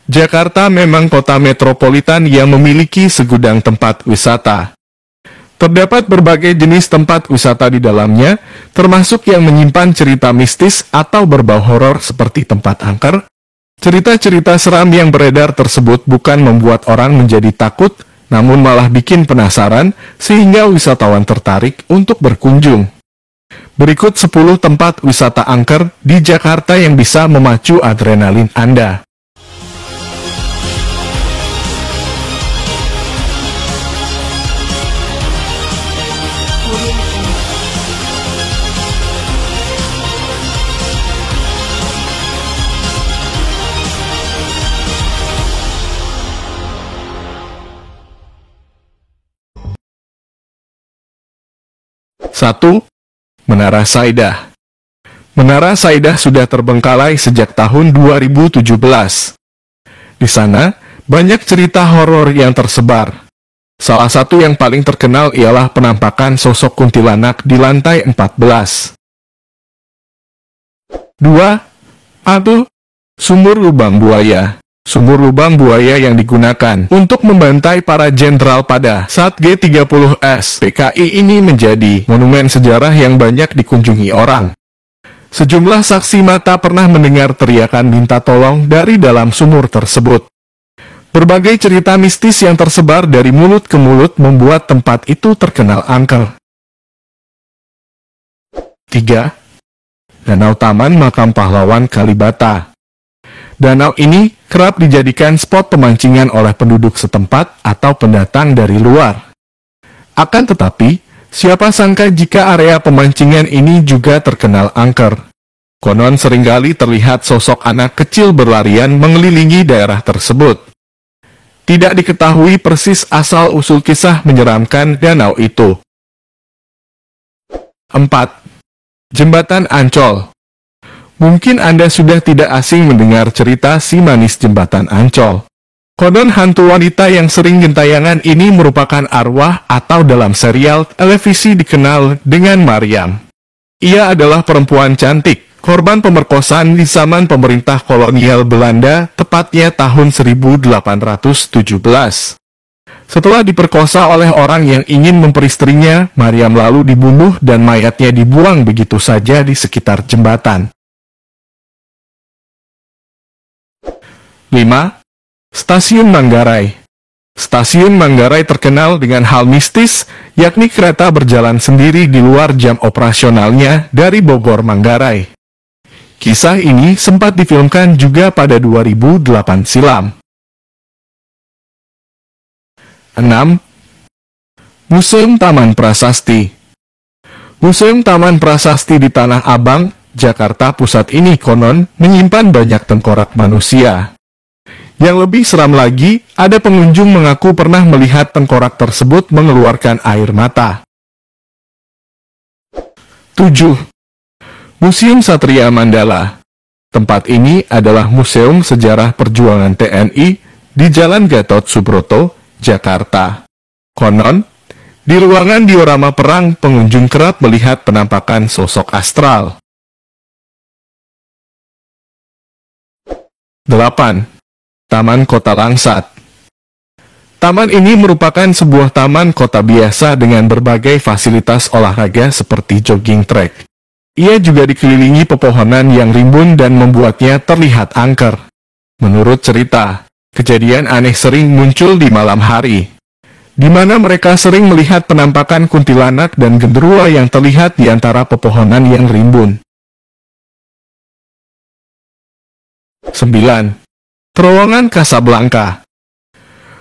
Jakarta memang kota metropolitan yang memiliki segudang tempat wisata. Terdapat berbagai jenis tempat wisata di dalamnya, termasuk yang menyimpan cerita mistis atau berbau horor seperti tempat angker. Cerita-cerita seram yang beredar tersebut bukan membuat orang menjadi takut, namun malah bikin penasaran, sehingga wisatawan tertarik untuk berkunjung. Berikut 10 tempat wisata angker di Jakarta yang bisa memacu adrenalin Anda. Satu, Menara Saidah. Menara Saidah sudah terbengkalai sejak tahun 2017. Di sana, banyak cerita horor yang tersebar. Salah satu yang paling terkenal ialah penampakan sosok kuntilanak di lantai 14. 2. Sumur Lubang Buaya. Sumur lubang buaya yang digunakan untuk membantai para jenderal pada saat G30S PKI ini menjadi monumen sejarah yang banyak dikunjungi orang. Sejumlah saksi mata pernah mendengar teriakan minta tolong dari dalam sumur tersebut. Berbagai cerita mistis yang tersebar dari mulut ke mulut membuat tempat itu terkenal angker. 3. Danau Taman Makam Pahlawan Kalibata. Danau ini kerap dijadikan spot pemancingan oleh penduduk setempat atau pendatang dari luar. Akan tetapi, siapa sangka jika area pemancingan ini juga terkenal angker. Konon seringkali terlihat sosok anak kecil berlarian mengelilingi daerah tersebut. Tidak diketahui persis asal-usul kisah menyeramkan danau itu. 4. Jembatan Ancol. Mungkin Anda sudah tidak asing mendengar cerita si manis jembatan Ancol. Konon hantu wanita yang sering gentayangan ini merupakan arwah atau dalam serial televisi dikenal dengan Mariam. Ia adalah perempuan cantik, korban pemerkosaan di zaman pemerintah kolonial Belanda, tepatnya tahun 1817. Setelah diperkosa oleh orang yang ingin memperistrinya, Mariam lalu dibunuh dan mayatnya dibuang begitu saja di sekitar jembatan. 5. Stasiun Manggarai. Stasiun Manggarai terkenal dengan hal mistis, yakni kereta berjalan sendiri di luar jam operasionalnya dari Bogor Manggarai. Kisah ini sempat difilmkan juga pada 2008 silam. 6. Museum Taman Prasasti. Museum Taman Prasasti di Tanah Abang, Jakarta Pusat ini konon menyimpan banyak tengkorak manusia. Yang lebih seram lagi, ada pengunjung mengaku pernah melihat tengkorak tersebut mengeluarkan air mata. 7. Museum Satria Mandala. Tempat ini adalah museum sejarah perjuangan TNI di Jalan Gatot Subroto, Jakarta. Konon, di ruangan diorama perang pengunjung kerap melihat penampakan sosok astral. 8. Taman Kota Langsat. Taman ini merupakan sebuah taman kota biasa dengan berbagai fasilitas olahraga seperti jogging track. Ia juga dikelilingi pepohonan yang rimbun dan membuatnya terlihat angker. Menurut cerita, kejadian aneh sering muncul di malam hari, di mana mereka sering melihat penampakan kuntilanak dan genderuwo yang terlihat di antara pepohonan yang rimbun. 9. Terowongan Casablanca.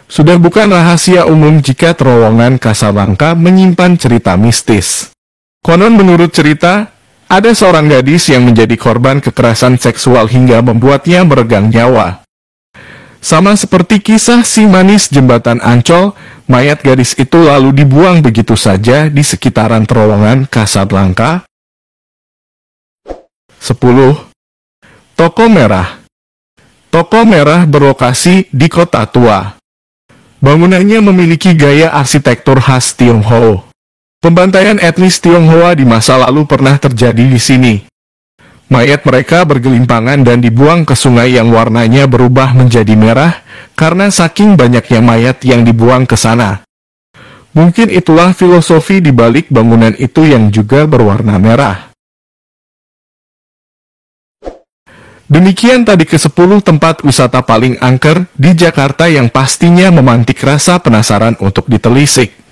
Sudah bukan rahasia umum jika terowongan Casablanca menyimpan cerita mistis. Konon menurut cerita, ada seorang gadis yang menjadi korban kekerasan seksual hingga membuatnya meregang nyawa. Sama seperti kisah si manis jembatan Ancol, mayat gadis itu lalu dibuang begitu saja di sekitaran terowongan Casablanca. 10. Toko Merah. Toko Merah berlokasi di Kota Tua. Bangunannya memiliki gaya arsitektur khas Tionghoa. Pembantaian etnis Tionghoa di masa lalu pernah terjadi di sini. Mayat mereka bergelimpangan dan dibuang ke sungai yang warnanya berubah menjadi merah karena saking banyaknya mayat yang dibuang ke sana. Mungkin itulah filosofi di balik bangunan itu yang juga berwarna merah. Demikian tadi ke-10 tempat wisata paling angker di Jakarta yang pastinya memantik rasa penasaran untuk ditelisik.